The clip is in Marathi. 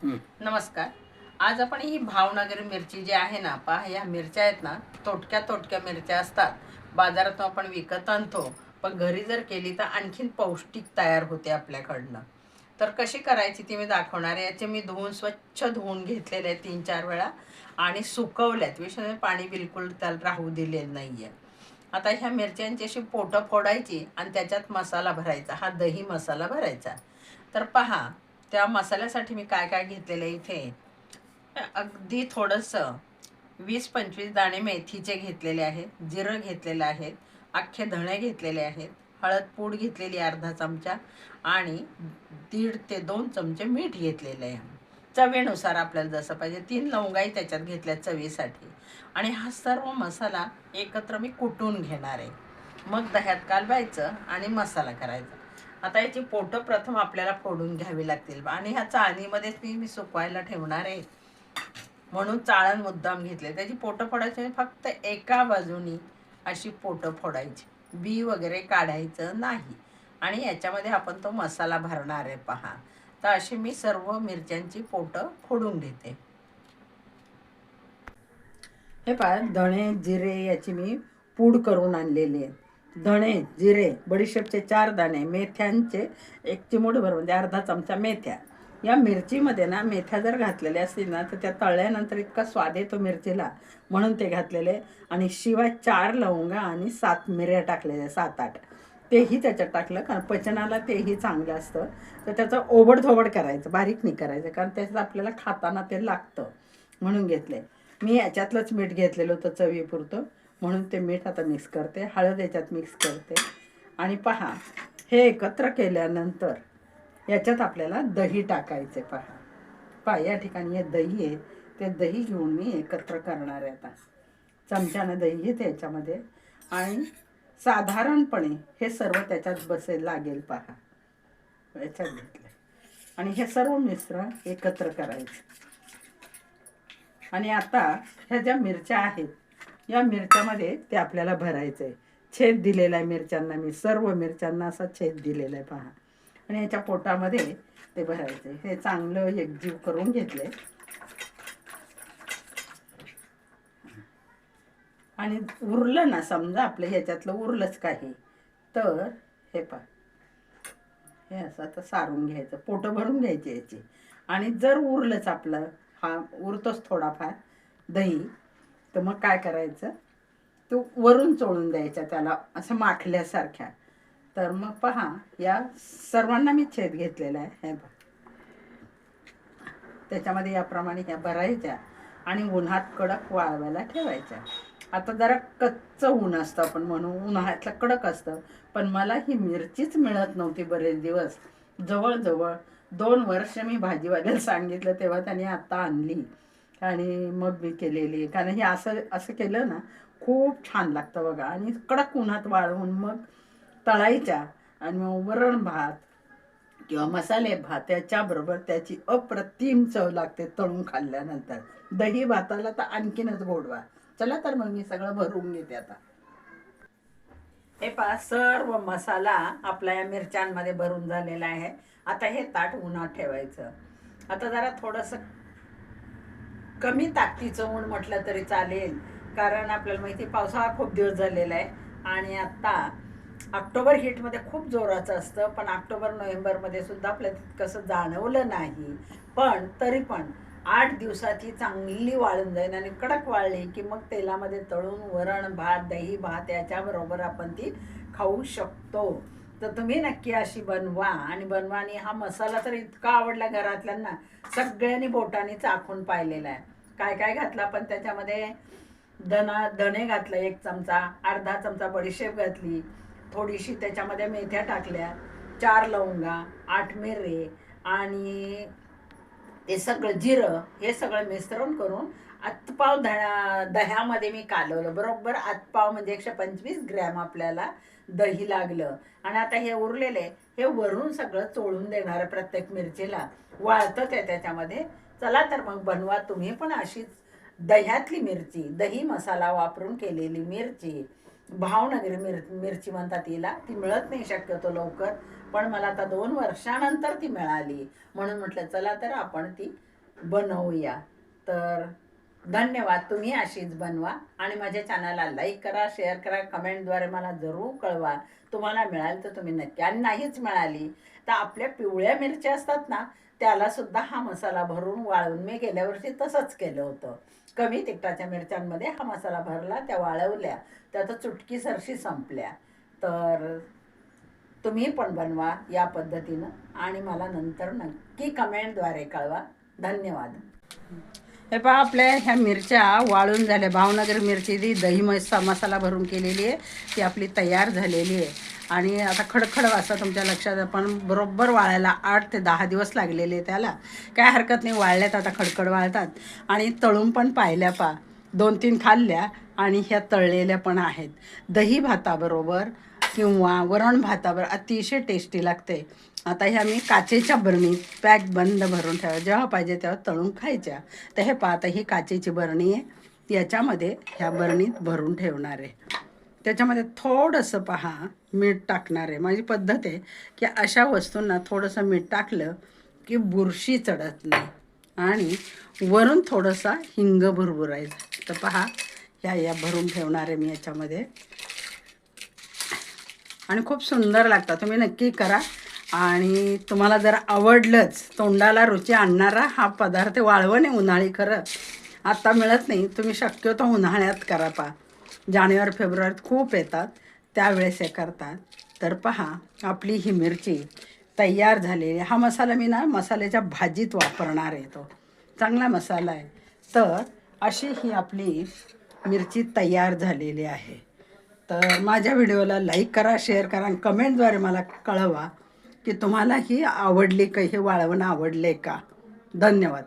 नमस्कार. आज आपण ही भावनगरी मिरची जी आहे ना, पहा ह्या मिरच्या आहेत ना, तोटक्या तोटक्या मिरच्या असतात. बाजारातून आपण विकत आणतो, पण घरी जर केली तर आणखीन पौष्टिक तयार होते आपल्याकडनं. तर कशी करायची ती मी दाखवणार आहे. याचे मी स्वच्छ धुवून घेतलेले आहे 3-4 वेळा आणि सुकवल्यात. विषय पाणी बिलकुल त्याला राहू दिलेलं नाहीये. आता ह्या मिरच्यांची अशी पोटं फोडायची आणि त्याच्यात मसाला भरायचा. हा दही मसाला भरायचा. तर पहा, त्या मसाल्यासाठी मी काय काय घेतलेलं इथे. अगदी थोडंसं 20-25 दाणे मेथीचे घेतलेले आहेत, जिरं घेतलेलं आहे, अख्खे धणे घेतलेले आहेत, हळद पूड घेतलेली अर्धा चमचा आणि 1.5 ते 2 चमचे मीठ घेतलेलं आहे. चवीनुसार आपल्याला जसं पाहिजे. 3 लवंगाही त्याच्यात घेतल्या चवीसाठी. आणि हा सर्व मसाला एकत्र मी कुटून घेणार आहे. मग दह्यात कालवायचं आणि मसाला करायचा. आता याची पोटं प्रथम आपल्याला फोडून घ्यावी लागतील आणि ह्या चाळणीमध्येच मी सुकवायला ठेवणार आहे, म्हणून चाळण मुद्दाम घेतले. त्याची पोटं फोडायची फक्त एका बाजूनी अशी पोटं फोडायची, बी वगैरे काढायचं नाही. आणि याच्यामध्ये आपण तो मसाला भरणार आहे पहा. तर अशी मी सर्व मिरच्यांची पोटं फोडून घेते. हे पहा, धणे जिरे याची मी पूड करून आणलेली आहे. धणे जिरे बडीशेपचे 4 दाणे, मेथ्यांचे 1 चिमूटभर म्हणजे अर्धा चमचा मेथ्या. या मिरचीमध्ये ना मेथ्या जर घातलेल्या असतील ना तर त्या तळल्यानंतर इतका स्वाद येतो मिरचीला, म्हणून ते घातलेले. आणि शिवाय 4 लवंगा आणि 7 मिऱ्या टाकलेल्या, 7-8 तेही त्याच्यात टाकलं, कारण पचनाला तेही चांगलं असतं. तर त्याचं ओबडधोबड करायचं, बारीक नाही करायचं, कारण त्याचं आपल्याला खाताना ते लागतं, म्हणून घेतले. मी याच्यातलंच मीठ घेतलेलं होतं चवीपुरतं, म्हणून ते मीठ आता मिक्स करते. हळद याच्यात मिक्स करते. आणि पहा, हे एकत्र केल्यानंतर याच्यात आपल्याला दही टाकायचे. पहा या ठिकाणी हे दही आहे, ते दही घेऊन मी एकत्र करणार आहे. आता चमच्यानं दही घेते याच्यामध्ये आणि साधारणपणे हे सर्व त्याच्यात बसेल लागेल. पहा, याच्यात घेतलं आणि हे सर्व मिश्रण एकत्र करायचं. आणि आता ह्या ज्या मिरच्या आहेत, या मिरच्यामध्ये ते आपल्याला भरायचं आहे. छेद दिलेला आहे मिरच्यांना, मी सर्व मिरच्यांना असा छेद दिलेला आहे पहा. आणि याच्या पोटामध्ये ते भरायचे. हे चांगलं एकजीव करून घेतले. आणि उरलं ना, समजा आपलं ह्याच्यातलं उरलंच काही, तर हे पहा, हे असं आता सारून घ्यायचं, पोटं भरून घ्यायची याची. आणि जर उरलंच आपलं, हा उरतोच थोडाफार दही, तर मग काय करायचं, तो वरून चोळून द्यायचा त्याला असं माखल्यासारख्या. तर मग पहा, या सर्वांना मी छेद घेतलेला आहे. हे बघ, त्याच्यामध्ये याप्रमाणे ह्या भरायच्या आणि उन्हात कडक वाळवायला ठेवायच्या. आता जरा कच्चं ऊन असतं, आपण म्हणू उन्हाळ्यातलं कडक असतं, पण मला ही मिरचीच मिळत नव्हती बरेच दिवस. जवळजवळ 2 वर्ष मी भाजीवाल्याला सांगितलं, तेव्हा त्याने आत्ता आणली आणि मग मी केलेली. कारण हे असं असं केलं ना, खूप छान लागतं बघा. आणि कडक उन्हात वाळवून मग तळायच्या आणि मग वरण भात किंवा मसाले भात त्याच्याबरोबर त्याची अप्रतिम चव लागते तळून खाल्ल्यानंतर. दही भाताला तर आणखीनच गोडवा. चला तर मग मी सगळं भरून घेते आता. हे पहा, सर्व मसाला आपल्या या मिरच्यांमध्ये भरून झालेला आहे. आता हे ताट उन्हात ठेवायचं. आता जरा थोडंसं कमी ताकदीचं ऊन म्हटलं तरी चालेल, कारण आपल्याला माहिती पावसाळा खूप दिवस झालेला आहे. आणि आत्ता ऑक्टोबर हीटमध्ये खूप जोराचं असतं, पण ऑक्टोबर नोव्हेंबरमध्ये सुद्धा आपल्याला तितकंसं जाणवलं नाही. पण तरी पण 8 दिवसात ही चांगली वाळून जाईल आणि कडक वाळली की मग तेलामध्ये तळून वरण भात दही भात याच्याबरोबर आपण ती खाऊ शकतो. तर तुम्ही नक्की अशी बनवा आणि हा मसाला तर इतका आवडला घरातल्यांना, सगळ्यांनी बोटाने चाखून पाहिलेला आहे. काय काय घातलं आपण त्याच्यामध्ये, धणे घातलं 1 चमचा, अर्धा चमचा बडीशेप घातली, थोडीशी त्याच्यामध्ये मेथ्या टाकल्या, 4 लवंगा, 8 मिरे आणि ते सगळं जिरं, हे सगळं मिश्रण करून आतपाव दह्यामध्ये मी कालवलं. बरोबर आतपाव म्हणजे 125 ग्रॅम आपल्याला दही लागलं. आणि आता हे उरलेले हे वरून सगळं चोळून देणार आहे प्रत्येक मिरचीला. वाळतं ते त्याच्यामध्ये. चला तर मग बनवा तुम्ही पण अशीच दह्यातली मिरची, दही मसाला वापरून केलेली मिरची. भावनगरी मिरची म्हणतात तिला. ती मिळत नाही शक्यतो लवकर, पण मला आता 2 वर्षानंतर ती मिळाली, म्हणून म्हटलं चला तर आपण ती बनवूया. तर धन्यवाद. तुम्ही अशीच बनवा आणि माझ्या चॅनलला लाईक करा, शेअर करा, कमेंटद्वारे मला जरूर कळवा. तुम्हाला मिळाली तर तुम्ही नक्की, आणि नाहीच मिळाली तर आपल्या पिवळ्या मिरच्या असतात ना, त्याला सुद्धा हा मसाला भरून वाळवून, मी गेल्या वर्षी तसंच केलं होतं. कमी तिखटाच्या मिरच्यांमध्ये हा मसाला भरला, त्या वाळवल्या, त्या तर चुटकी सरशी संपल्या. तर तुम्ही पण बनवा या पद्धतीनं आणि मला नंतर नक्की कमेंटद्वारे कळवा. धन्यवाद. हे पहा, आपल्या ह्या मिरच्या वाळून झाल्या. भावनगर मिरची ती दही मसाला भरून केलेली आहे, ती आपली तयार झालेली आहे. आणि आता खडखड वाजता तुमच्या लक्षात, पण बरोबर वाळायला 8 ते 10 दिवस लागलेले त्याला. काय हरकत नाही, वाळल्यात आता, खडखड वाळतात. आणि तळून पण पाहिल्या, 2-3 खाल्ल्या आणि ह्या तळलेल्या पण आहेत. दही भाताबरोबर किंवा वरण भाताबरोबर अतिशय टेस्टी लागते. आता ह्या मी काचेच्या बरणीत पॅक बंद भरून ठेवा, जेव्हा पाहिजे तेव्हा तळून खायच्या. तर हे पहा, आता ही काचेची बरणी आहे, याच्यामध्ये ह्या बरणीत भरून ठेवणार आहे. त्याच्यामध्ये थोडंसं पहा मीठ टाकणार आहे. माझी पद्धत आहे की अशा वस्तूंना थोडंसं मीठ टाकलं की बुरशी चढत नाही. आणि वरून थोडंसा हिंग भुरभुरायचा. तर पहा, या भरून ठेवणार आहे मी याच्यामध्ये, आणि खूप सुंदर लागतात. तुम्ही नक्की करा. आणि तुम्हाला जर आवडलंच, तोंडाला रुची आणणारा हा पदार्थ, वाळवण आहे उन्हाळी, खरं आता मिळत नाही, तुम्ही शक्यतो उन्हाळ्यात करा. जानेवारी फेब्रुवारीत खूप येतात, त्यावेळेस हे करतात. तर पहा, आपली ही मिरची तयार झालेली. हा मसाला मी ना मसाल्याच्या भाजीत वापरणार आहे, तो चांगला मसाला आहे. तर अशी ही आपली मिरची तयार झालेली आहे. तर माझ्या व्हिडिओला लाईक करा, शेअर करा आणि कमेंटद्वारे मला कळवा की तुम्हाला ही आवडली का, हे वाळवण आवडले का. धन्यवाद.